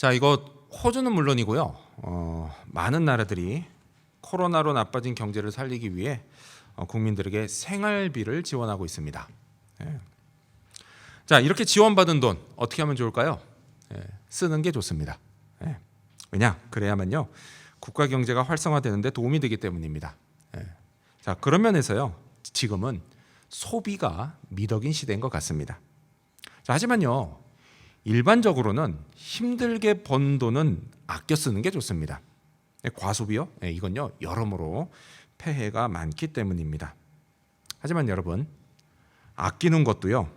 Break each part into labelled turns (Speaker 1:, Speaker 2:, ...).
Speaker 1: 자, 이거 호주는 물론이고요. 많은 나라들이 코로나로 나빠진 경제를 살리기 위해 국민들에게 생활비를 지원하고 있습니다. 예. 자, 이렇게 지원받은 돈 어떻게 하면 좋을까요? 쓰는 게 좋습니다. 왜냐? 그래야만요 국가 경제가 활성화되는 데 도움이 되기 때문입니다. 자, 그런 면에서요 지금은 소비가 미덕인 시대인 것 같습니다. 자, 하지만요 일반적으로는 힘들게 번 돈은 아껴 쓰는 게 좋습니다. 과소비요? 이건요 여러모로 폐해가 많기 때문입니다. 하지만 여러분, 아끼는 것도요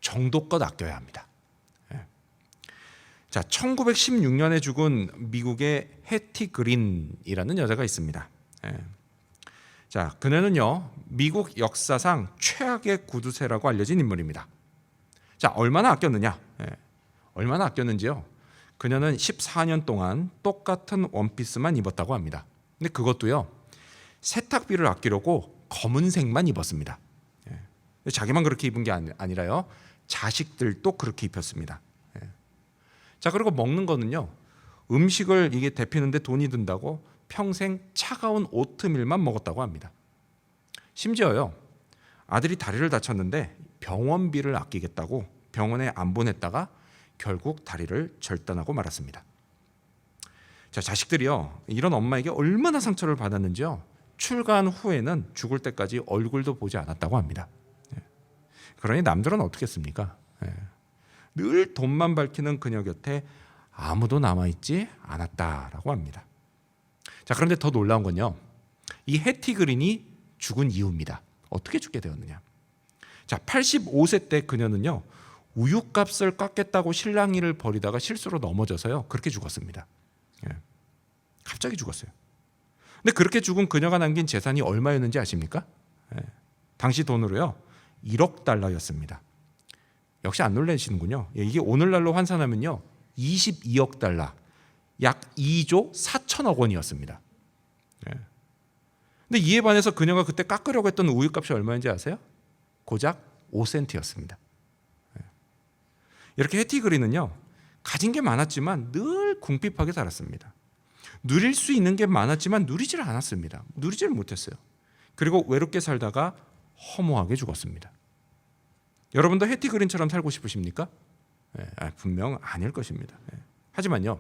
Speaker 1: 정도껏 아껴야 합니다. 자, 1916년에 죽은 미국의 해티 그린이라는 여자가 있습니다. 자, 그녀는요 미국 역사상 최악의 구두쇠라고 알려진 인물입니다. 자, 얼마나 아꼈느냐? 얼마나 아꼈는지요? 그녀는 14년 동안 똑같은 원피스만 입었다고 합니다. 근데 그것도요 세탁비를 아끼려고 검은색만 입었습니다. 자기만 그렇게 입은 게 아니라요 자식들도 그렇게 입혔습니다. 자, 그리고 먹는 거는요 음식을 이게 데피는데 돈이 든다고 평생 차가운 오트밀만 먹었다고 합니다. 심지어요 아들이 다리를 다쳤는데 병원비를 아끼겠다고 병원에 안 보냈다가 결국 다리를 절단하고 말았습니다. 자, 자식들이요 이런 엄마에게 얼마나 상처를 받았는지요 출가한 후에는 죽을 때까지 얼굴도 보지 않았다고 합니다. 그러니 남들은 어떻겠습니까? 늘 돈만 밝히는 그녀 곁에 아무도 남아있지 않았다라고 합니다. 자, 그런데 더 놀라운 건요 이 해티 그린이 죽은 이유입니다. 어떻게 죽게 되었느냐? 자, 85세 때 그녀는요 우유값을 깎겠다고 실랑이를 벌이다가 실수로 넘어져서요 그렇게 죽었습니다. 갑자기 죽었어요. 근데 그렇게 죽은 그녀가 남긴 재산이 얼마였는지 아십니까? 당시 돈으로요 1억 달러였습니다. 역시 안 놀라시는군요. 이게 오늘날로 환산하면요 22억 달러, 약 2조 4천억 원이었습니다. 근데 이에 반해서 그녀가 그때 깎으려고 했던 우유값이 얼마인지 아세요? 고작 5센트였습니다. 이렇게 해티 그린은요 가진 게 많았지만 늘 궁핍하게 살았습니다. 누릴 수 있는 게 많았지만 누리질 않았습니다. 누리질 못했어요. 그리고 외롭게 살다가 허무하게 죽었습니다. 여러분도 해티 그린처럼 살고 싶으십니까? 분명 아닐 것입니다. 하지만요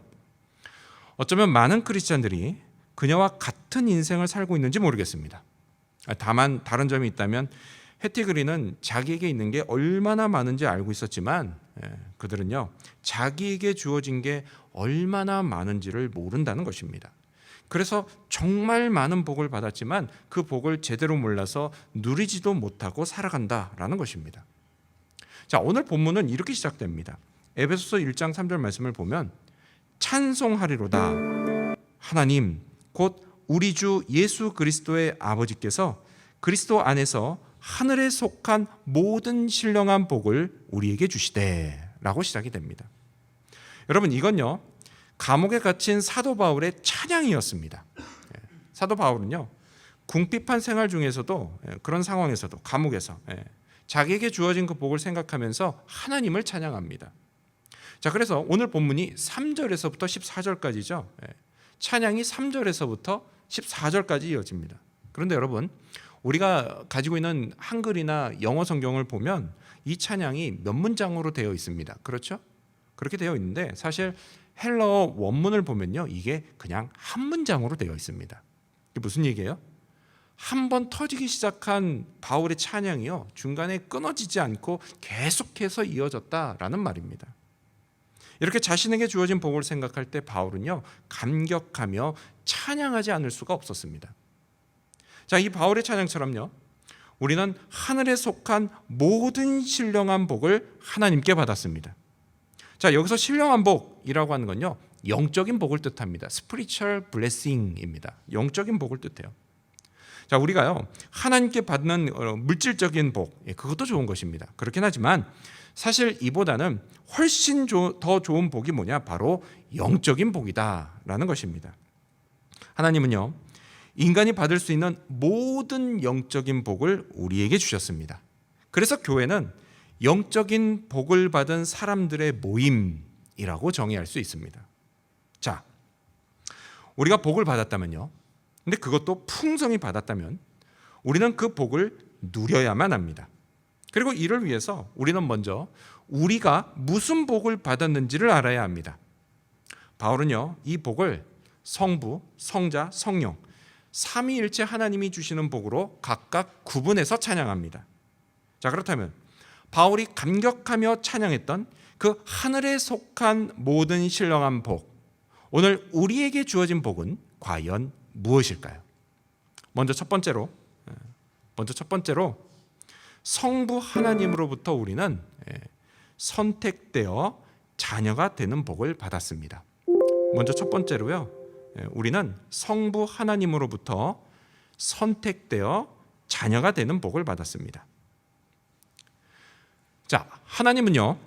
Speaker 1: 어쩌면 많은 크리스찬들이 그녀와 같은 인생을 살고 있는지 모르겠습니다. 다만 다른 점이 있다면 해티 그린은 자기에게 있는 게 얼마나 많은지 알고 있었지만 그들은요 자기에게 주어진 게 얼마나 많은지를 모른다는 것입니다. 그래서 정말 많은 복을 받았지만 그 복을 제대로 몰라서 누리지도 못하고 살아간다라는 것입니다. 자, 오늘 본문은 이렇게 시작됩니다. 에베소서 1장 3절 말씀을 보면 찬송하리로다 하나님 곧 우리 주 예수 그리스도의 아버지께서 그리스도 안에서 하늘에 속한 모든 신령한 복을 우리에게 주시되 라고 시작이 됩니다. 여러분, 이건요 감옥에 갇힌 사도 바울의 찬양이었습니다. 사도 바울은요 궁핍한 생활 중에서도 그런 상황에서도 감옥에서 자기에게 주어진 그 복을 생각하면서 하나님을 찬양합니다. 자, 그래서 오늘 본문이 3절에서부터 14절까지죠. 찬양이 3절에서부터 14절까지 이어집니다. 그런데 여러분, 우리가 가지고 있는 한글이나 영어 성경을 보면 이 찬양이 몇 문장으로 되어 있습니다. 그렇죠? 그렇게 되어 있는데 사실 헬라어 원문을 보면요 이게 그냥 한 문장으로 되어 있습니다. 이게 무슨 얘기예요? 한 번 터지기 시작한 바울의 찬양이요 중간에 끊어지지 않고 계속해서 이어졌다라는 말입니다. 이렇게 자신에게 주어진 복을 생각할 때 바울은요 감격하며 찬양하지 않을 수가 없었습니다. 자, 이 바울의 찬양처럼요 우리는 하늘에 속한 모든 신령한 복을 하나님께 받았습니다. 자, 여기서 신령한 복이라고 하는 건요 영적인 복을 뜻합니다. spiritual blessing입니다. 영적인 복을 뜻해요. 자, 우리가요 하나님께 받는 물질적인 복, 그것도 좋은 것입니다. 그렇긴 하지만 사실 이보다는 훨씬 더 좋은 복이 뭐냐? 바로 영적인 복이다라는 것입니다. 하나님은요 인간이 받을 수 있는 모든 영적인 복을 우리에게 주셨습니다. 그래서 교회는 영적인 복을 받은 사람들의 모임, 복이라고 정의할 수 있습니다. 자, 우리가 복을 받았다면요. 근데 그것도 풍성히 받았다면 우리는 그 복을 누려야만 합니다. 그리고 이를 위해서 우리는 먼저 우리가 무슨 복을 받았는지를 알아야 합니다. 바울은요, 이 복을 성부, 성자, 성령 삼위일체 하나님이 주시는 복으로 각각 구분해서 찬양합니다. 자, 그렇다면 바울이 감격하며 찬양했던 그 하늘에 속한 모든 신령한 복, 오늘 우리에게 주어진 복은 과연 무엇일까요? 먼저 첫 번째로 성부 하나님으로부터 우리는 선택되어 자녀가 되는 복을 받았습니다. 먼저 첫 번째로요, 우리는 성부 하나님으로부터 선택되어 자녀가 되는 복을 받았습니다. 자, 하나님은요,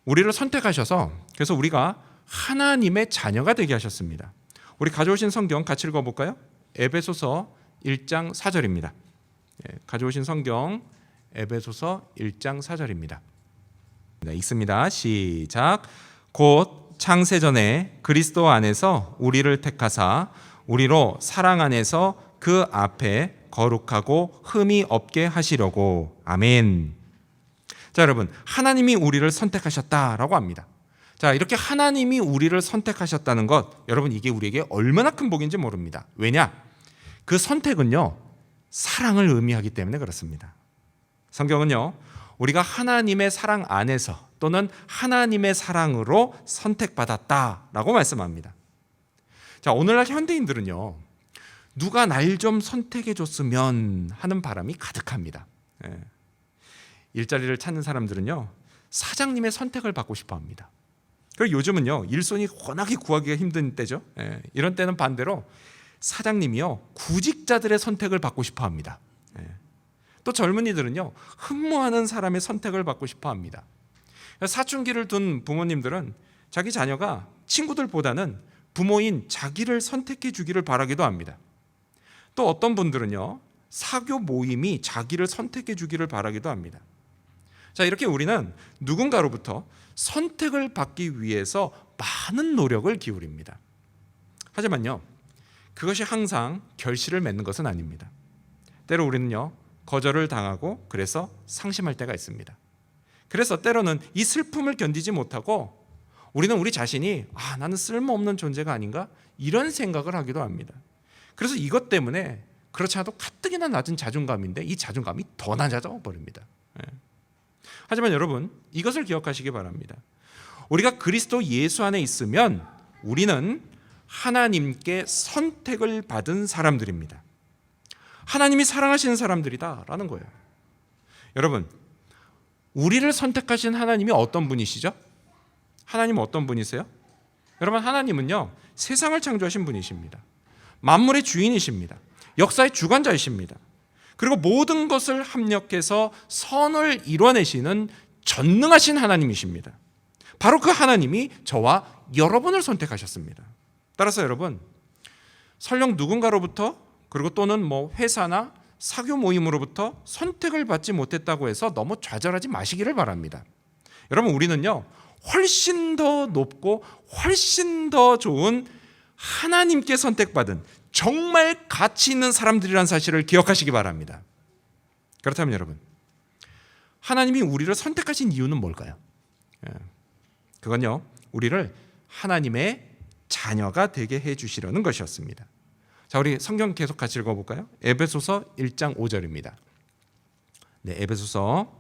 Speaker 1: 우리를 선택하셔서 그래서 우리가 하나님의 자녀가 되게 하셨습니다. 우리 가져오신 성경 같이 읽어볼까요? 에베소서 1장 4절입니다. 가져오신 성경 에베소서 1장 4절입니다. 네, 읽습니다. 시작. 곧 창세전에 그리스도 안에서 우리를 택하사 우리로 사랑 안에서 그 앞에 거룩하고 흠이 없게 하시려고. 아멘. 자, 여러분, 하나님이 우리를 선택하셨다라고 합니다. 자, 이렇게 하나님이 우리를 선택하셨다는 것, 여러분, 이게 우리에게 얼마나 큰 복인지 모릅니다. 왜냐? 그 선택은요, 사랑을 의미하기 때문에 그렇습니다. 성경은요, 우리가 하나님의 사랑 안에서 또는 하나님의 사랑으로 선택받았다라고 말씀합니다. 자, 오늘날 현대인들은요, 누가 날 좀 선택해 줬으면 하는 바람이 가득합니다. 일자리를 찾는 사람들은요, 사장님의 선택을 받고 싶어 합니다. 그리고 요즘은요, 일손이 워낙에 구하기가 힘든 때죠. 이런 때는 반대로 사장님이요, 구직자들의 선택을 받고 싶어 합니다. 또 젊은이들은요, 흠모하는 사람의 선택을 받고 싶어 합니다. 사춘기를 둔 부모님들은 자기 자녀가 친구들보다는 부모인 자기를 선택해 주기를 바라기도 합니다. 또 어떤 분들은요, 사교 모임이 자기를 선택해 주기를 바라기도 합니다. 자, 이렇게 우리는 누군가로부터 선택을 받기 위해서 많은 노력을 기울입니다. 하지만요, 그것이 항상 결실을 맺는 것은 아닙니다. 때로 우리는요, 거절을 당하고 그래서 상심할 때가 있습니다. 그래서 때로는 이 슬픔을 견디지 못하고 우리는 우리 자신이 나는 쓸모없는 존재가 아닌가? 이런 생각을 하기도 합니다. 그래서 이것 때문에 그렇지 않아도 가뜩이나 낮은 자존감인데 이 자존감이 더 낮아져 버립니다. 하지만 여러분, 이것을 기억하시기 바랍니다. 우리가 그리스도 예수 안에 있으면 우리는 하나님께 선택을 받은 사람들입니다. 하나님이 사랑하시는 사람들이다라는 거예요. 여러분, 우리를 선택하신 하나님이 어떤 분이시죠? 하나님은 어떤 분이세요? 여러분, 하나님은요, 세상을 창조하신 분이십니다. 만물의 주인이십니다. 역사의 주관자이십니다. 그리고 모든 것을 합력해서 선을 이뤄내시는 전능하신 하나님이십니다. 바로 그 하나님이 저와 여러분을 선택하셨습니다. 따라서 여러분, 설령 누군가로부터 그리고 또는 회사나 사교 모임으로부터 선택을 받지 못했다고 해서 너무 좌절하지 마시기를 바랍니다. 여러분, 우리는요, 훨씬 더 높고 훨씬 더 좋은 하나님께 선택받은 정말 가치 있는 사람들이라는 사실을 기억하시기 바랍니다. 그렇다면 여러분, 하나님이 우리를 선택하신 이유는 뭘까요? 그건요, 우리를 하나님의 자녀가 되게 해주시려는 것이었습니다. 자, 우리 성경 계속 같이 읽어볼까요? 에베소서 1장 5절입니다. 네, 에베소서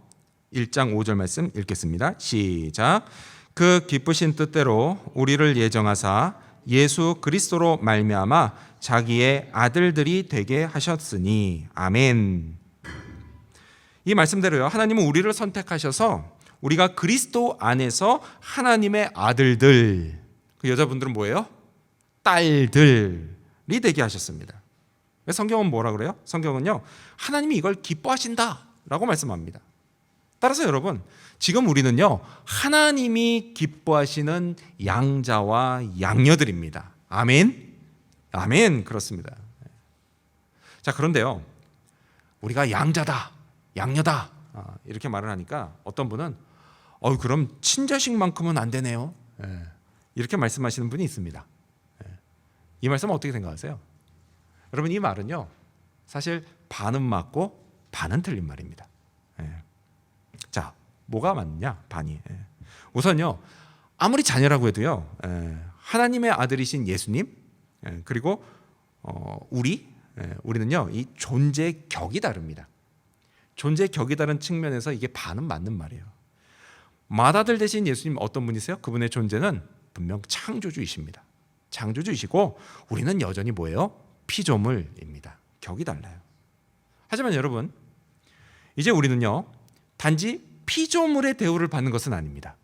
Speaker 1: 1장 5절 말씀 읽겠습니다. 시작. 그 기쁘신 뜻대로 우리를 예정하사 예수 그리스도로 말미암아 자기의 아들들이 되게 하셨으니. 아멘. 이 말씀대로요, 하나님은 우리를 선택하셔서 우리가 그리스도 안에서 하나님의 아들들, 그 여자분들은 뭐예요? 딸들이 되게 하셨습니다. 성경은 뭐라 그래요? 성경은요, 하나님이 이걸 기뻐하신다라고 말씀합니다. 따라서 여러분, 지금 우리는요, 하나님이 기뻐하시는 양자와 양녀들입니다. 아멘? 아멘. 그렇습니다. 자, 그런데요, 우리가 양자다, 양녀다 이렇게 말을 하니까 어떤 분은 그럼 친자식만큼은 안 되네요. 이렇게 말씀하시는 분이 있습니다. 이 말씀 어떻게 생각하세요? 여러분, 이 말은요, 사실 반은 맞고 반은 틀린 말입니다. 자, 뭐가 맞냐? 반이. 우선요, 아무리 자녀라고 해도요, 하나님의 아들이신 예수님, 그리고 우리는요, 이 존재의 격이 다릅니다. 존재의 격이 다른 측면에서 이게 반은 맞는 말이에요. 맏아들 대신 예수님 어떤 분이세요? 그분의 존재는 분명 창조주이십니다. 창조주이시고 우리는 여전히 뭐예요? 피조물입니다. 격이 달라요. 하지만 여러분, 이제 우리는요, 단지 피조물의 대우를 받는 것은 아닙니다.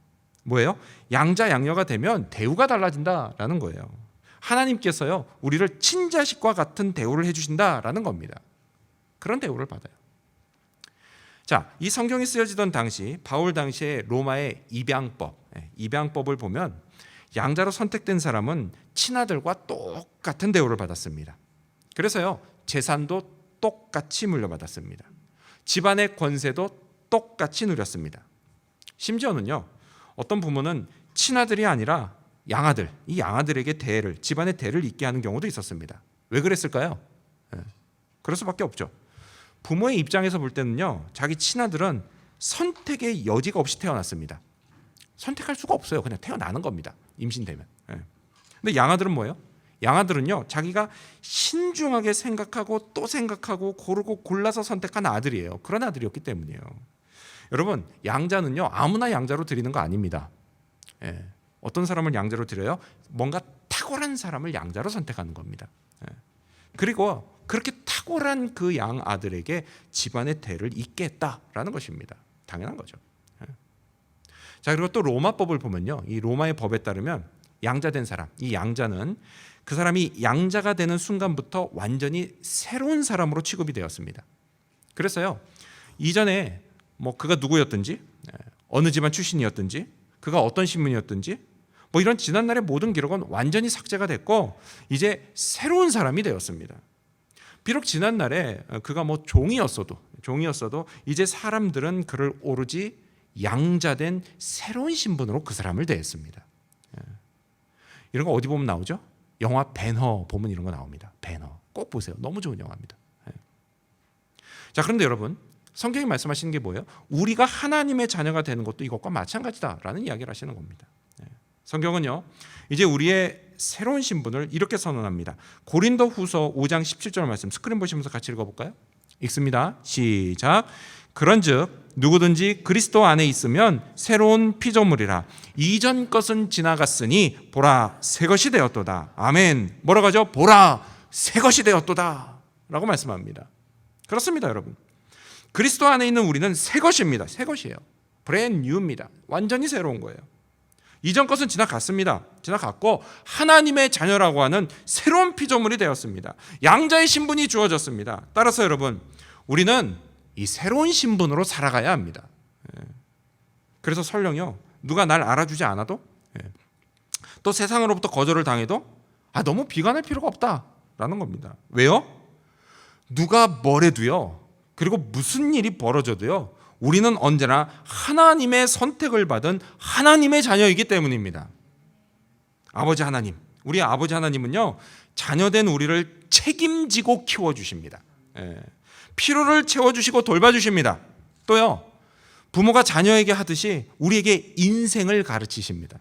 Speaker 1: 뭐예요? 양자 양녀가 되면 대우가 달라진다라는 거예요. 하나님께서요, 우리를 친자식과 같은 대우를 해주신다라는 겁니다. 그런 대우를 받아요. 자, 이 성경이 쓰여지던 당시, 바울 당시의 로마의 입양법을 보면 양자로 선택된 사람은 친아들과 똑같은 대우를 받았습니다. 그래서요, 재산도 똑같이 물려받았습니다. 집안의 권세도 똑같이 누렸습니다. 심지어는요, 어떤 부모는 친아들이 아니라 양아들, 이 양아들에게 집안의 대를 잇게 하는 경우도 있었습니다. 왜 그랬을까요? 그럴 수밖에 없죠. 부모의 입장에서 볼 때는요, 자기 친아들은 선택의 여지가 없이 태어났습니다. 선택할 수가 없어요. 그냥 태어나는 겁니다. 임신되면. 근데 양아들은 뭐예요? 양아들은요, 자기가 신중하게 생각하고 또 생각하고 고르고 골라서 선택한 아들이에요. 그런 아들이었기 때문이에요. 여러분, 양자는요, 아무나 양자로 드리는 거 아닙니다. 어떤 사람을 양자로 드려요? 뭔가 탁월한 사람을 양자로 선택하는 겁니다. 그리고 그렇게 탁월한 그 양아들에게 집안의 대를 잇게 했다라는 것입니다. 당연한 거죠. 자, 그리고 또 로마법을 보면요, 이 로마의 법에 따르면 양자된 사람, 이 양자는 그 사람이 양자가 되는 순간부터 완전히 새로운 사람으로 취급이 되었습니다. 그래서요, 이전에 그가 누구였든지, 어느 집안 출신이었든지, 그가 어떤 신분이었든지, 이런 지난날의 모든 기록은 완전히 삭제가 됐고 이제 새로운 사람이 되었습니다. 비록 지난날에 그가 종이었어도 이제 사람들은 그를 오로지 양자된 새로운 신분으로 그 사람을 대했습니다. 이런 거 어디 보면 나오죠? 영화 배너 보면 이런 거 나옵니다. 배너 꼭 보세요. 너무 좋은 영화입니다. 자, 그런데 여러분, 성경이 말씀하시는 게 뭐예요? 우리가 하나님의 자녀가 되는 것도 이것과 마찬가지다라는 이야기를 하시는 겁니다. 성경은요, 이제 우리의 새로운 신분을 이렇게 선언합니다. 고린도후서 5장 17절 말씀 스크린 보시면서 같이 읽어볼까요? 읽습니다. 시작. 그런즉 누구든지 그리스도 안에 있으면 새로운 피조물이라. 이전 것은 지나갔으니 보라 새 것이 되었도다. 아멘. 뭐라고 하죠? 보라 새 것이 되었도다 라고 말씀합니다. 그렇습니다, 여러분. 그리스도 안에 있는 우리는 새 것입니다. 새 것이에요. 브랜드 뉴입니다. 완전히 새로운 거예요. 이전 것은 지나갔습니다. 지나갔고 하나님의 자녀라고 하는 새로운 피조물이 되었습니다. 양자의 신분이 주어졌습니다. 따라서 여러분, 우리는 이 새로운 신분으로 살아가야 합니다. 그래서 설령요, 누가 날 알아주지 않아도, 또 세상으로부터 거절을 당해도 너무 비관할 필요가 없다라는 겁니다. 왜요? 누가 뭐래도요, 그리고 무슨 일이 벌어져도요, 우리는 언제나 하나님의 선택을 받은 하나님의 자녀이기 때문입니다. 아버지 하나님, 우리 아버지 하나님은요, 자녀된 우리를 책임지고 키워주십니다. 필요를 채워주시고 돌봐주십니다. 또요, 부모가 자녀에게 하듯이 우리에게 인생을 가르치십니다.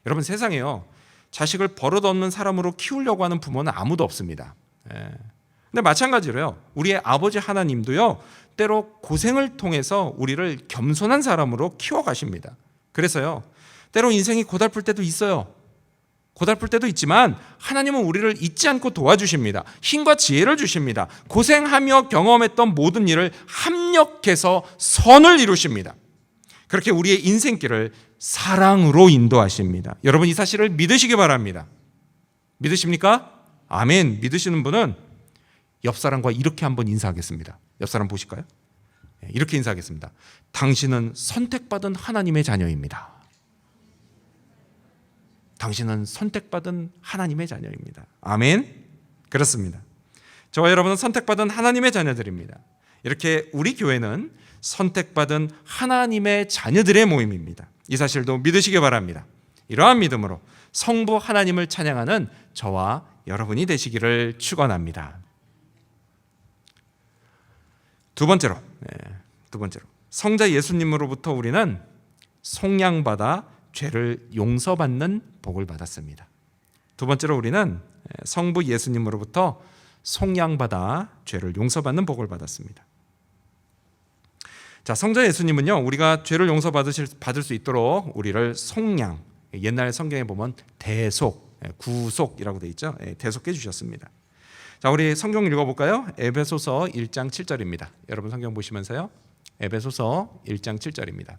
Speaker 1: 여러분, 세상에요, 자식을 버릇없는 사람으로 키우려고 하는 부모는 아무도 없습니다. 근데 마찬가지로요, 우리의 아버지 하나님도요, 때로 고생을 통해서 우리를 겸손한 사람으로 키워가십니다. 그래서요, 때로 인생이 고달플 때도 있어요. 고달플 때도 있지만 하나님은 우리를 잊지 않고 도와주십니다. 힘과 지혜를 주십니다. 고생하며 경험했던 모든 일을 합력해서 선을 이루십니다. 그렇게 우리의 인생길을 사랑으로 인도하십니다. 여러분, 이 사실을 믿으시기 바랍니다. 믿으십니까? 아멘. 믿으시는 분은 옆 사람과 이렇게 한번 인사하겠습니다. 옆 사람 보실까요? 이렇게 인사하겠습니다. 당신은 선택받은 하나님의 자녀입니다. 당신은 선택받은 하나님의 자녀입니다. 아멘. 그렇습니다. 저와 여러분은 선택받은 하나님의 자녀들입니다. 이렇게 우리 교회는 선택받은 하나님의 자녀들의 모임입니다. 이 사실도 믿으시기 바랍니다. 이러한 믿음으로 성부 하나님을 찬양하는 저와 여러분이 되시기를 축원합니다. 두 번째로 성자 예수님으로부터 우리는 속량받아 죄를 용서받는 복을 받았습니다. 두 번째로 우리는 성부 예수님으로부터 속량받아 죄를 용서받는 복을 받았습니다. 자, 성자 예수님은요, 우리가 죄를 용서받을 수 있도록 우리를 속량, 옛날 성경에 보면 대속, 구속이라고 되어 있죠. 대속해 주셨습니다. 자, 우리 성경 읽어볼까요? 에베소서 1장 7절입니다. 여러분 성경 보시면서요. 에베소서 1장 7절입니다.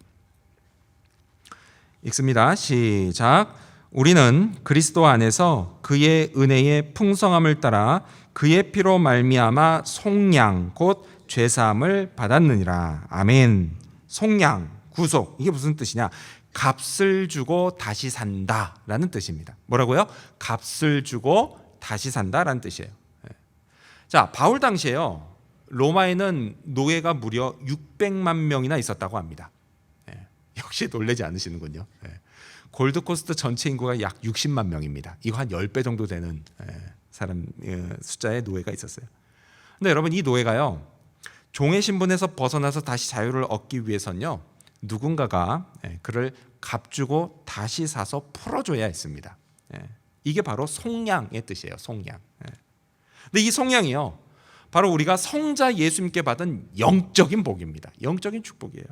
Speaker 1: 읽습니다. 시작. 우리는 그리스도 안에서 그의 은혜의 풍성함을 따라 그의 피로 말미암아 속량 곧 죄사함을 받았느니라. 아멘. 속량, 구속, 이게 무슨 뜻이냐? 값을 주고 다시 산다라는 뜻입니다. 뭐라고요? 값을 주고 다시 산다라는 뜻이에요. 자, 바울 당시에요, 로마에는 노예가 무려 600만 명이나 있었다고 합니다. 역시 놀라지 않으시는군요. 골드코스트 전체 인구가 약 60만 명입니다. 이거 한 10배 정도 되는 사람 숫자의 노예가 있었어요. 근데 여러분, 이 노예가요, 종의 신분에서 벗어나서 다시 자유를 얻기 위해서는요, 누군가가 그를 값주고 다시 사서 풀어줘야 했습니다. 이게 바로 속량의 뜻이에요. 속량. 근데 이 속량이요, 바로 우리가 성자 예수님께 받은 영적인 복입니다. 영적인 축복이에요.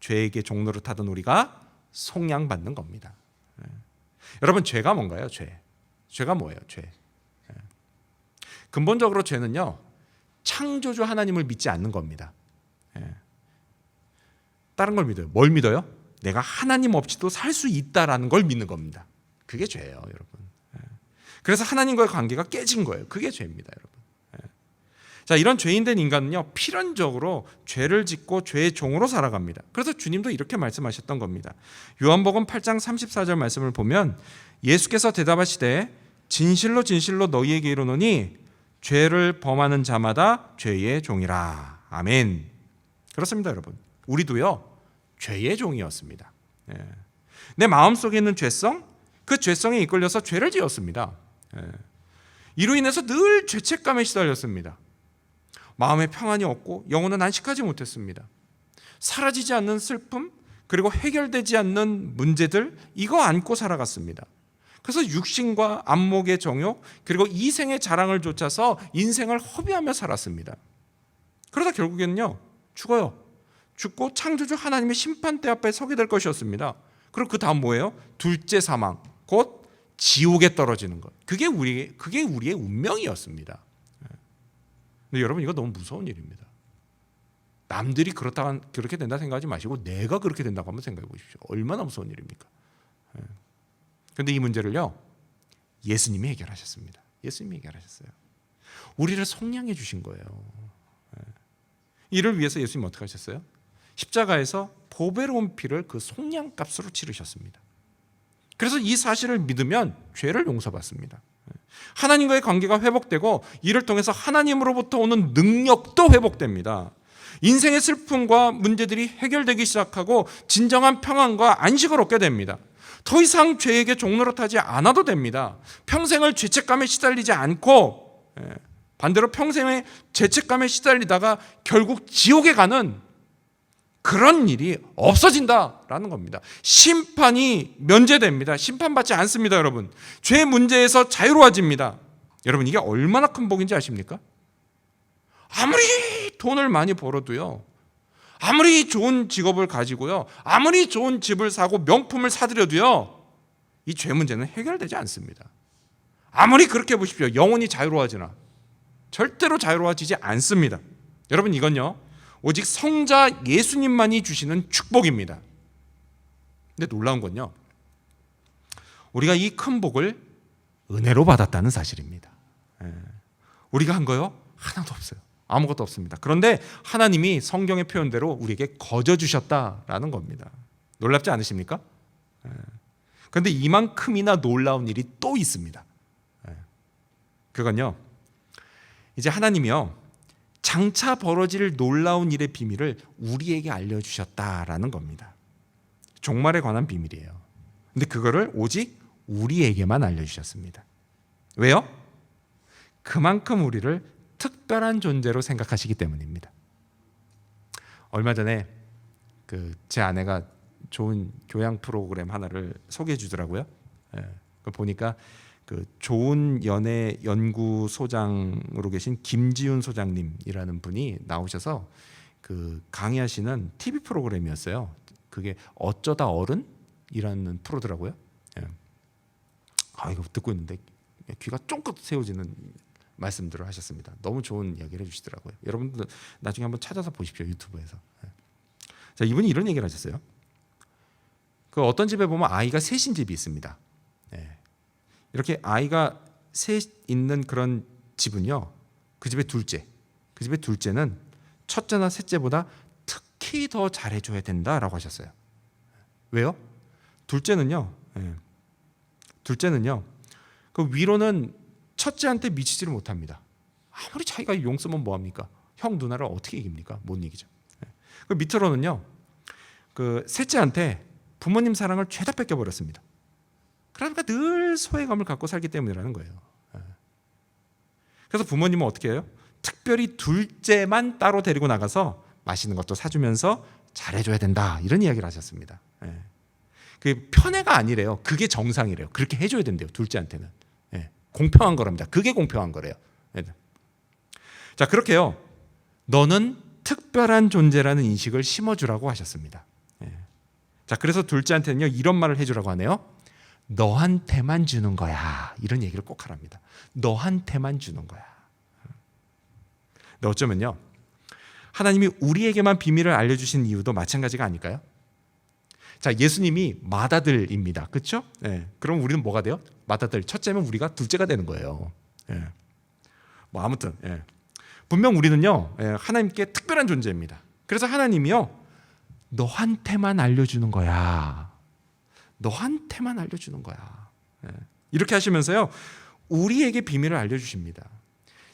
Speaker 1: 죄에게 종로를 타던 우리가 속량받는 겁니다. 여러분, 죄가 뭔가요? 죄가 뭐예요? 죄. 근본적으로 죄는요, 창조주 하나님을 믿지 않는 겁니다. 다른 걸 믿어요. 뭘 믿어요? 내가 하나님 없이도 살 수 있다라는 걸 믿는 겁니다. 그게 죄예요, 여러분. 그래서 하나님과의 관계가 깨진 거예요. 그게 죄입니다, 여러분. 자, 이런 죄인된 인간은요, 필연적으로 죄를 짓고 죄의 종으로 살아갑니다. 그래서 주님도 이렇게 말씀하셨던 겁니다. 요한복음 8장 34절 말씀을 보면 예수께서 대답하시되 진실로 진실로 너희에게 이르노니 죄를 범하는 자마다 죄의 종이라. 아멘. 그렇습니다, 여러분. 우리도요, 죄의 종이었습니다. 내 마음속에 있는 죄성, 그 죄성에 이끌려서 죄를 지었습니다. 이로 인해서 늘 죄책감에 시달렸습니다. 마음에 평안이 없고 영혼은 안식하지 못했습니다. 사라지지 않는 슬픔, 그리고 해결되지 않는 문제들, 이거 안고 살아갔습니다. 그래서 육신과 안목의 정욕, 그리고 이생의 자랑을 쫓아서 인생을 허비하며 살았습니다. 그러다 결국에는요, 죽어요. 죽고 창조주 하나님의 심판대 앞에 서게 될 것이었습니다. 그리고 그 다음 뭐예요? 둘째 사망, 곧 지옥에 떨어지는 것. 그게 우리의 운명이었습니다. 근데 여러분, 이거 너무 무서운 일입니다. 남들이 그렇게 된다 생각하지 마시고 내가 그렇게 된다고 한번 생각해 보십시오. 얼마나 무서운 일입니까? 그런데 이 문제를요, 예수님이 해결하셨습니다. 예수님이 해결하셨어요. 우리를 속량해 주신 거예요. 이를 위해서 예수님이 어떻게 하셨어요? 십자가에서 보배로운 피를 그 속량값으로 치르셨습니다. 그래서 이 사실을 믿으면 죄를 용서받습니다. 하나님과의 관계가 회복되고 이를 통해서 하나님으로부터 오는 능력도 회복됩니다. 인생의 슬픔과 문제들이 해결되기 시작하고 진정한 평안과 안식을 얻게 됩니다. 더 이상 죄에게 종노릇하지 않아도 됩니다. 평생을 죄책감에 시달리지 않고 반대로 평생의 죄책감에 시달리다가 결국 지옥에 가는 그런 일이 없어진다라는 겁니다. 심판이 면제됩니다. 심판받지 않습니다, 여러분. 죄 문제에서 자유로워집니다. 여러분, 이게 얼마나 큰 복인지 아십니까? 아무리 돈을 많이 벌어도요, 아무리 좋은 직업을 가지고요, 아무리 좋은 집을 사고 명품을 사들여도요, 이 죄 문제는 해결되지 않습니다. 아무리 그렇게 보십시오. 영혼이 자유로워지나 절대로 자유로워지지 않습니다. 여러분, 이건요, 오직 성자 예수님만이 주시는 축복입니다. 근데 놀라운 건요, 우리가 이 큰 복을 은혜로 받았다는 사실입니다. 우리가 한 거요? 하나도 없어요. 아무것도 없습니다. 그런데 하나님이 성경의 표현대로 우리에게 거저 주셨다라는 겁니다. 놀랍지 않으십니까? 그런데 이만큼이나 놀라운 일이 또 있습니다. 그건요, 이제 하나님이요, 장차 벌어질 놀라운 일의 비밀을 우리에게 알려주셨다라는 겁니다. 종말에 관한 비밀이에요. 근데 그거를 오직 우리에게만 알려주셨습니다. 왜요? 그만큼 우리를 특별한 존재로 생각하시기 때문입니다. 얼마 전에 제 아내가 좋은 교양 프로그램 하나를 소개해 주더라고요. 보니까 좋은 연애 연구소장으로 계신 김지훈 소장님이라는 분이 나오셔서 강의하시는 TV 프로그램이었어요. 그게 어쩌다 어른이라는 프로더라고요. 이거 듣고 있는데 귀가 쫑긋 세워지는 말씀들을 하셨습니다. 너무 좋은 이야기를 해주시더라고요. 여러분들 나중에 한번 찾아서 보십시오, 유튜브에서. 자, 이분이 이런 얘기를 하셨어요. 어떤 집에 보면 아이가 셋인 집이 있습니다. 이렇게 아이가 셋 있는 그런 집은요, 그 집의 둘째는 첫째나 셋째보다 특히 더 잘해줘야 된다라고 하셨어요. 왜요? 둘째는요, 그 위로는 첫째한테 미치지를 못합니다. 아무리 자기가 용 쓰면 뭐합니까? 형 누나를 어떻게 이깁니까? 못 이기죠. 그 밑으로는요, 셋째한테 부모님 사랑을 죄다 뺏겨버렸습니다. 그러니까 늘 소외감을 갖고 살기 때문이라는 거예요. 그래서 부모님은 어떻게 해요? 특별히 둘째만 따로 데리고 나가서 맛있는 것도 사주면서 잘해줘야 된다, 이런 이야기를 하셨습니다. 그게 편애가 아니래요. 그게 정상이래요. 그렇게 해줘야 된대요, 둘째한테는. 공평한 거랍니다. 그게 공평한 거래요. 자, 그렇게요, 너는 특별한 존재라는 인식을 심어주라고 하셨습니다. 자, 그래서 둘째한테는요, 이런 말을 해주라고 하네요. 너한테만 주는 거야. 이런 얘기를 꼭 하랍니다. 너한테만 주는 거야. 근데 어쩌면요, 하나님이 우리에게만 비밀을 알려주신 이유도 마찬가지가 아닐까요? 자, 예수님이 맏아들입니다. 그렇죠? 그럼 우리는 뭐가 돼요? 맏아들. 첫째면 우리가 둘째가 되는 거예요. 아무튼 분명 우리는요, 하나님께 특별한 존재입니다. 그래서 하나님이요, 너한테만 알려주는 거야. 너한테만 알려주는 거야. 이렇게 하시면서요, 우리에게 비밀을 알려주십니다.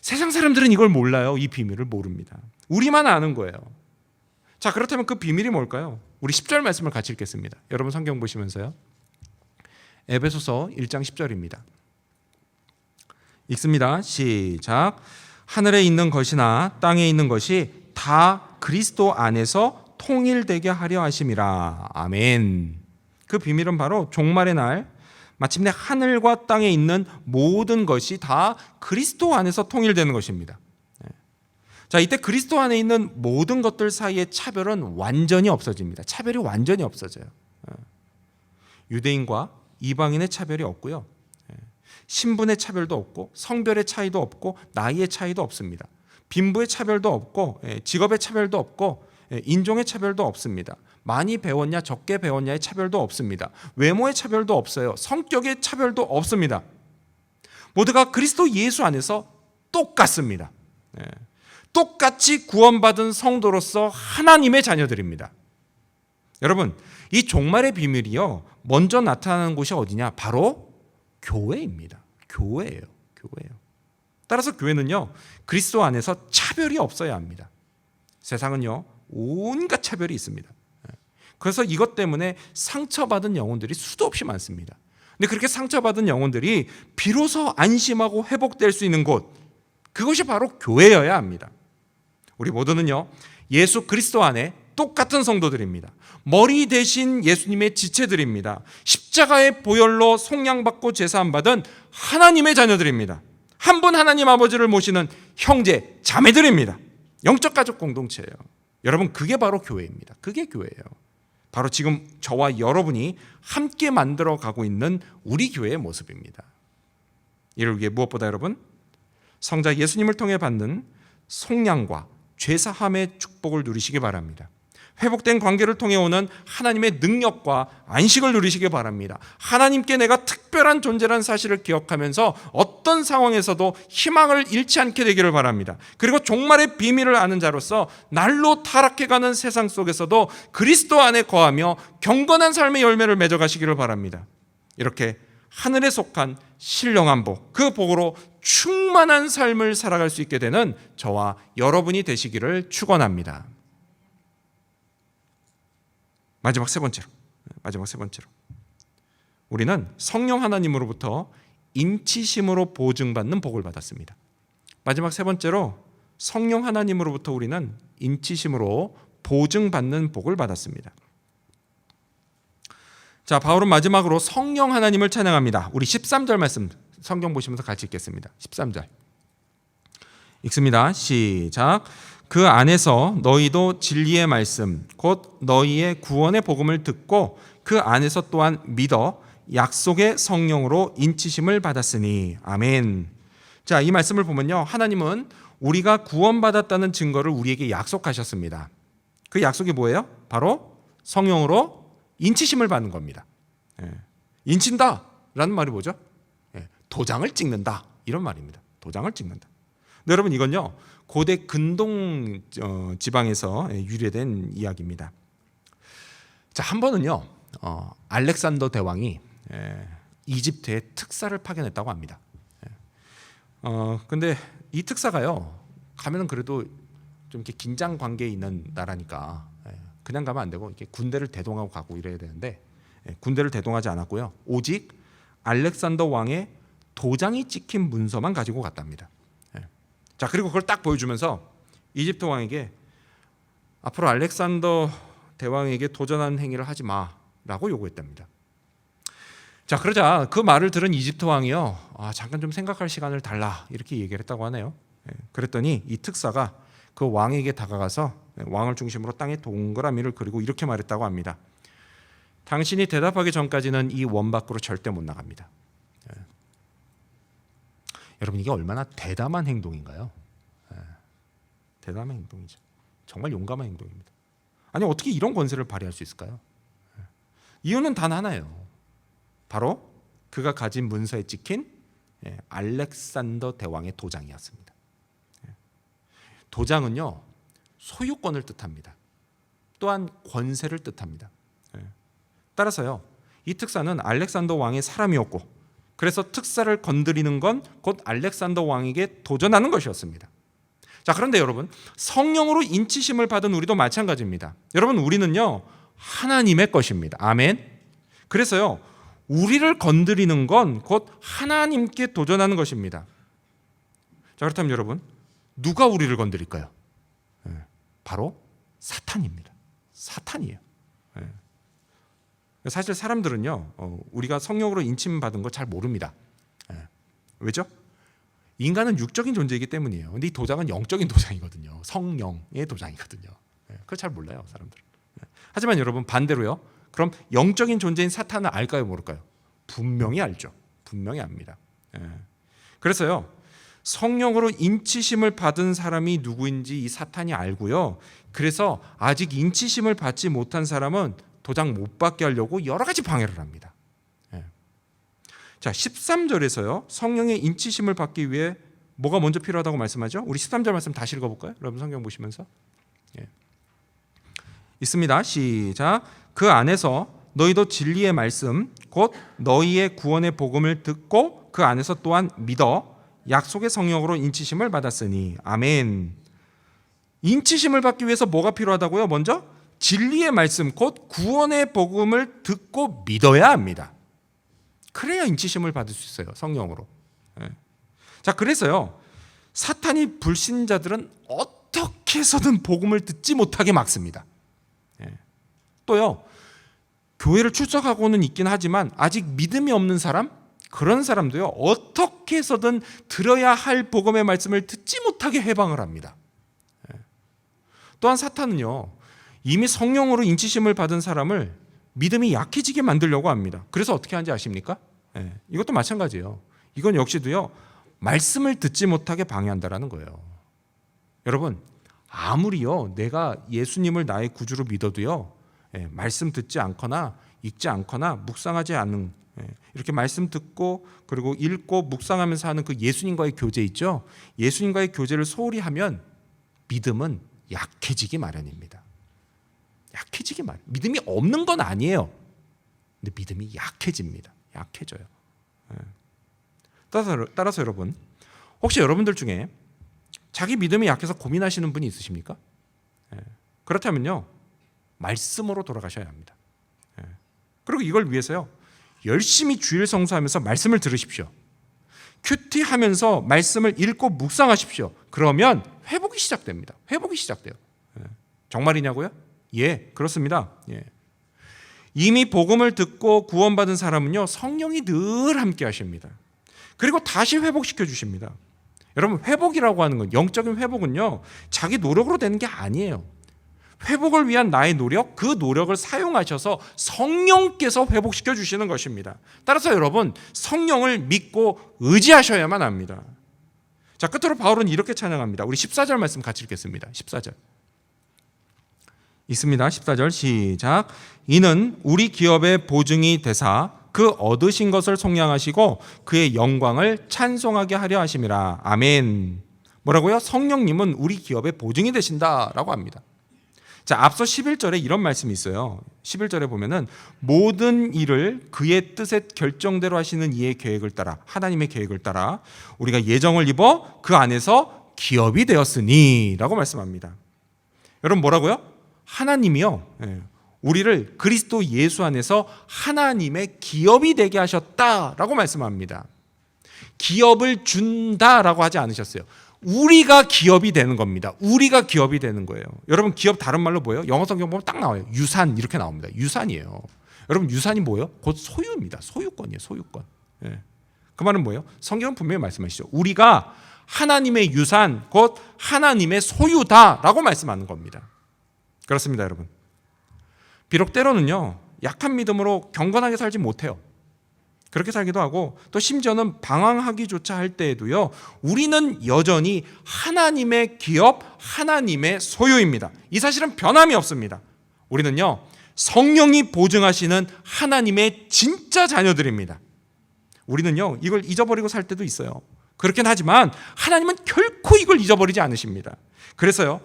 Speaker 1: 세상 사람들은 이걸 몰라요. 이 비밀을 모릅니다. 우리만 아는 거예요. 자, 그렇다면 그 비밀이 뭘까요? 우리 10절 말씀을 같이 읽겠습니다. 여러분 성경 보시면서요. 에베소서 1장 10절입니다. 읽습니다. 시작. 하늘에 있는 것이나 땅에 있는 것이 다 그리스도 안에서 통일되게 하려 하심이라. 아멘. 그 비밀은 바로 종말의 날 마침내 하늘과 땅에 있는 모든 것이 다 그리스도 안에서 통일되는 것입니다. 자, 이때 그리스도 안에 있는 모든 것들 사이의 차별은 완전히 없어집니다. 차별이 완전히 없어져요. 유대인과 이방인의 차별이 없고요, 신분의 차별도 없고, 성별의 차이도 없고, 나이의 차이도 없습니다. 빈부의 차별도 없고, 직업의 차별도 없고, 인종의 차별도 없습니다. 많이 배웠냐 적게 배웠냐의 차별도 없습니다. 외모의 차별도 없어요. 성격의 차별도 없습니다. 모두가 그리스도 예수 안에서 똑같습니다. 똑같이 구원받은 성도로서 하나님의 자녀들입니다. 여러분, 이 종말의 비밀이요, 먼저 나타나는 곳이 어디냐? 바로 교회입니다. 교회예요. 따라서 교회는요, 그리스도 안에서 차별이 없어야 합니다. 세상은요, 온갖 차별이 있습니다. 그래서 이것 때문에 상처받은 영혼들이 수도 없이 많습니다. 근데 그렇게 상처받은 영혼들이 비로소 안심하고 회복될 수 있는 곳, 그것이 바로 교회여야 합니다. 우리 모두는요, 예수 그리스도 안에 똑같은 성도들입니다. 머리 대신 예수님의 지체들입니다. 십자가의 보혈로 속량받고 제사함 받은 하나님의 자녀들입니다. 한 분 하나님 아버지를 모시는 형제 자매들입니다. 영적 가족 공동체예요. 여러분, 그게 바로 교회입니다. 그게 교회예요. 바로 지금 저와 여러분이 함께 만들어가고 있는 우리 교회의 모습입니다. 이를 위해 무엇보다 여러분, 성자 예수님을 통해 받는 속량과 죄사함의 축복을 누리시기 바랍니다. 회복된 관계를 통해 오는 하나님의 능력과 안식을 누리시기 바랍니다. 하나님께 내가 특별한 존재라는 사실을 기억하면서 어떤 상황에서도 희망을 잃지 않게 되기를 바랍니다. 그리고 종말의 비밀을 아는 자로서 날로 타락해가는 세상 속에서도 그리스도 안에 거하며 경건한 삶의 열매를 맺어가시기를 바랍니다. 이렇게 하늘에 속한 신령한 복, 그 복으로 충만한 삶을 살아갈 수 있게 되는 저와 여러분이 되시기를 축원합니다. 마지막 세 번째로 우리는 성령 하나님으로부터 인치심으로 보증받는 복을 받았습니다. 마지막 세 번째로 성령 하나님으로부터 우리는 인치심으로 보증받는 복을 받았습니다. 자, 바울은 마지막으로 성령 하나님을 찬양합니다. 우리 13절 말씀 성경 보시면서 같이 읽겠습니다. 13절 읽습니다. 시작. 그 안에서 너희도 진리의 말씀 곧 너희의 구원의 복음을 듣고 그 안에서 또한 믿어 약속의 성령으로 인치심을 받았으니 아멘. 자, 이 말씀을 보면요, 하나님은 우리가 구원받았다는 증거를 우리에게 약속하셨습니다. 그 약속이 뭐예요? 바로 성령으로 인치심을 받는 겁니다. 인친다라는 말이 뭐죠? 도장을 찍는다, 이런 말입니다. 도장을 찍는다. 네, 여러분, 이건요 고대 근동 지방에서 유래된 이야기입니다. 자, 한 번은요 알렉산더 대왕이 이집트에 특사를 파견했다고 합니다. 근데 이 특사가요 가면은 그래도 좀 이렇게 긴장 관계에 있는 나라니까 그냥 가면 안 되고 이렇게 군대를 대동하고 가고 이래야 되는데 군대를 대동하지 않았고요. 오직 알렉산더 왕의 도장이 찍힌 문서만 가지고 갔답니다. 자, 그리고 그걸 딱 보여주면서 이집트 왕에게 앞으로 알렉산더 대왕에게 도전하는 행위를 하지 마라고 요구했답니다. 자, 그러자 그 말을 들은 이집트 왕이요, 잠깐 좀 생각할 시간을 달라, 이렇게 얘기를 했다고 하네요. 그랬더니 이 특사가 그 왕에게 다가가서 왕을 중심으로 땅에 동그라미를 그리고 이렇게 말했다고 합니다. 당신이 대답하기 전까지는 이 원 밖으로 절대 못 나갑니다. 여러분, 이게 얼마나 대담한 행동인가요? 대담한 행동이죠. 정말 용감한 행동입니다. 아니, 어떻게 이런 권세를 발휘할 수 있을까요? 이유는 단 하나예요. 바로 그가 가진 문서에 찍힌 알렉산더 대왕의 도장이었습니다. 도장은요 소유권을 뜻합니다. 또한 권세를 뜻합니다. 따라서요 이 특사는 알렉산더 왕의 사람이었고, 그래서 특사를 건드리는 건 곧 알렉산더 왕에게 도전하는 것이었습니다. 자, 그런데 여러분, 성령으로 인치심을 받은 우리도 마찬가지입니다. 여러분, 우리는요 하나님의 것입니다. 아멘. 그래서요 우리를 건드리는 건 곧 하나님께 도전하는 것입니다. 자, 그렇다면 여러분, 누가 우리를 건드릴까요? 바로 사탄입니다. 사탄이에요. 사실 사람들은요 우리가 성령으로 인침 받은 거 잘 모릅니다. 왜죠? 인간은 육적인 존재이기 때문이에요. 근데 이 도장은 영적인 도장이거든요. 성령의 도장이거든요. 그걸 잘 몰라요, 사람들은. 하지만 여러분, 반대로요, 그럼 영적인 존재인 사탄을 알까요, 모를까요? 분명히 알죠. 분명히 압니다. 그래서요 성령으로 인치심을 받은 사람이 누구인지 이 사탄이 알고요, 그래서 아직 인치심을 받지 못한 사람은 도장 못 받게 하려고 여러 가지 방해를 합니다. 자, 13절에서요 성령의 인치심을 받기 위해 뭐가 먼저 필요하다고 말씀하죠? 우리 13절 말씀 다시 읽어볼까요? 여러분, 성경 보시면서. 있습니다. 시작. 그 안에서 너희도 진리의 말씀 곧 너희의 구원의 복음을 듣고 그 안에서 또한 믿어 약속의 성령으로 인치심을 받았으니 아멘. 인치심을 받기 위해서 뭐가 필요하다고요? 먼저 진리의 말씀 곧 구원의 복음을 듣고 믿어야 합니다. 그래야 인치심을 받을 수 있어요, 성령으로. 자, 그래서요 사탄이 불신자들은 어떻게 해서든 복음을 듣지 못하게 막습니다. 또요 교회를 출석하고는 있긴 하지만 아직 믿음이 없는 사람, 그런 사람도요 어떻게 해서든 들어야 할 복음의 말씀을 듣지 못하게 해방을 합니다. 또한 사탄은요 이미 성령으로 인치심을 받은 사람을 믿음이 약해지게 만들려고 합니다. 그래서 어떻게 하는지 아십니까? 이것도 마찬가지예요. 이건 역시도요 말씀을 듣지 못하게 방해한다라는 거예요. 여러분, 아무리요 내가 예수님을 나의 구주로 믿어도요 말씀 듣지 않거나 읽지 않거나 묵상하지 않는, 이렇게 말씀 듣고 그리고 읽고 묵상하면서 하는 그 예수님과의 교제 있죠. 예수님과의 교제를 소홀히 하면 믿음은 약해지기 마련입니다. 약해지기 마련. 믿음이 없는 건 아니에요. 근데 믿음이 약해집니다. 약해져요. 따라서 여러분, 혹시 여러분들 중에 자기 믿음이 약해서 고민하시는 분이 있으십니까? 그렇다면요 말씀으로 돌아가셔야 합니다. 그리고 이걸 위해서요 열심히 주일 성수하면서 말씀을 들으십시오. 큐티하면서 말씀을 읽고 묵상하십시오. 그러면 회복이 시작됩니다. 회복이 시작돼요. 정말이냐고요? 예, 그렇습니다. 예. 이미 복음을 듣고 구원받은 사람은요, 성령이 늘 함께 하십니다. 그리고 다시 회복시켜 주십니다. 여러분, 회복이라고 하는 건, 영적인 회복은요, 자기 노력으로 되는 게 아니에요. 회복을 위한 나의 노력, 그 노력을 사용하셔서 성령께서 회복시켜 주시는 것입니다. 따라서 여러분, 성령을 믿고 의지하셔야만 합니다. 자, 끝으로 바울은 이렇게 찬양합니다. 우리 14절 말씀 같이 읽겠습니다. 14절 있습니다. 14절 시작. 이는 우리 기업의 보증이 되사 그 얻으신 것을 속량하시고 그의 영광을 찬송하게 하려 하심이라. 아멘. 뭐라고요? 성령님은 우리 기업의 보증이 되신다라고 합니다. 자, 앞서 11절에 이런 말씀이 있어요. 11절에 보면은 모든 일을 그의 뜻에 결정대로 하시는 이의 계획을 따라, 하나님의 계획을 따라 우리가 예정을 입어 그 안에서 기업이 되었으니 라고 말씀합니다. 여러분, 뭐라고요? 하나님이요, 우리를 그리스도 예수 안에서 하나님의 기업이 되게 하셨다라고 말씀합니다. 기업을 준다라고 하지 않으셨어요. 우리가 기업이 되는 겁니다. 우리가 기업이 되는 거예요. 여러분, 기업 다른 말로 뭐예요? 영어 성경 보면 딱 나와요. 유산 이렇게 나옵니다. 유산이에요. 여러분, 유산이 뭐예요? 곧 소유입니다. 소유권이에요. 소유권. 예. 그 말은 뭐예요? 성경은 분명히 말씀하시죠. 우리가 하나님의 유산, 곧 하나님의 소유다라고 말씀하는 겁니다. 그렇습니다, 여러분. 비록 때로는요, 약한 믿음으로 경건하게 살지 못해요. 그렇게 살기도 하고, 또 심지어는 방황하기조차 할 때에도요, 우리는 여전히 하나님의 기업, 하나님의 소유입니다. 이 사실은 변함이 없습니다. 우리는요, 성령이 보증하시는 하나님의 진짜 자녀들입니다. 우리는요, 이걸 잊어버리고 살 때도 있어요. 그렇긴 하지만 하나님은 결코 이걸 잊어버리지 않으십니다. 그래서요,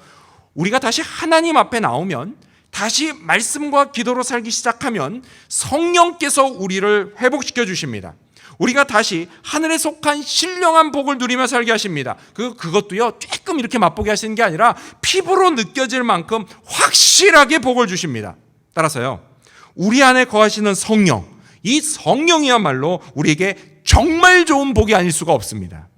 Speaker 1: 우리가 다시 하나님 앞에 나오면, 다시 말씀과 기도로 살기 시작하면 성령께서 우리를 회복시켜 주십니다. 우리가 다시 하늘에 속한 신령한 복을 누리며 살게 하십니다. 그것도요, 조금 이렇게 맛보게 하시는 게 아니라 피부로 느껴질 만큼 확실하게 복을 주십니다. 따라서요, 우리 안에 거하시는 성령, 이 성령이야말로 우리에게 정말 좋은 복이 아닐 수가 없습니다.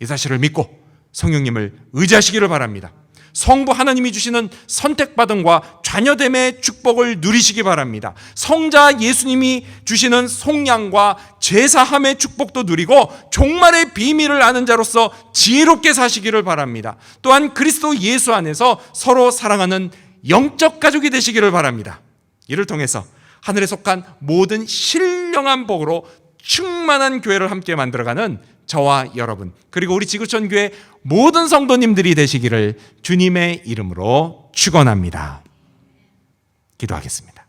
Speaker 1: 이 사실을 믿고 성령님을 의지하시기를 바랍니다. 성부 하나님이 주시는 선택받음과 자녀됨의 축복을 누리시기 바랍니다. 성자 예수님이 주시는 속량과 제사함의 축복도 누리고 종말의 비밀을 아는 자로서 지혜롭게 사시기를 바랍니다. 또한 그리스도 예수 안에서 서로 사랑하는 영적 가족이 되시기를 바랍니다. 이를 통해서 하늘에 속한 모든 신령한 복으로 충만한 교회를 함께 만들어가는 저와 여러분, 그리고 우리 지구촌 교회 모든 성도님들이 되시기를 주님의 이름으로 축원합니다. 기도하겠습니다.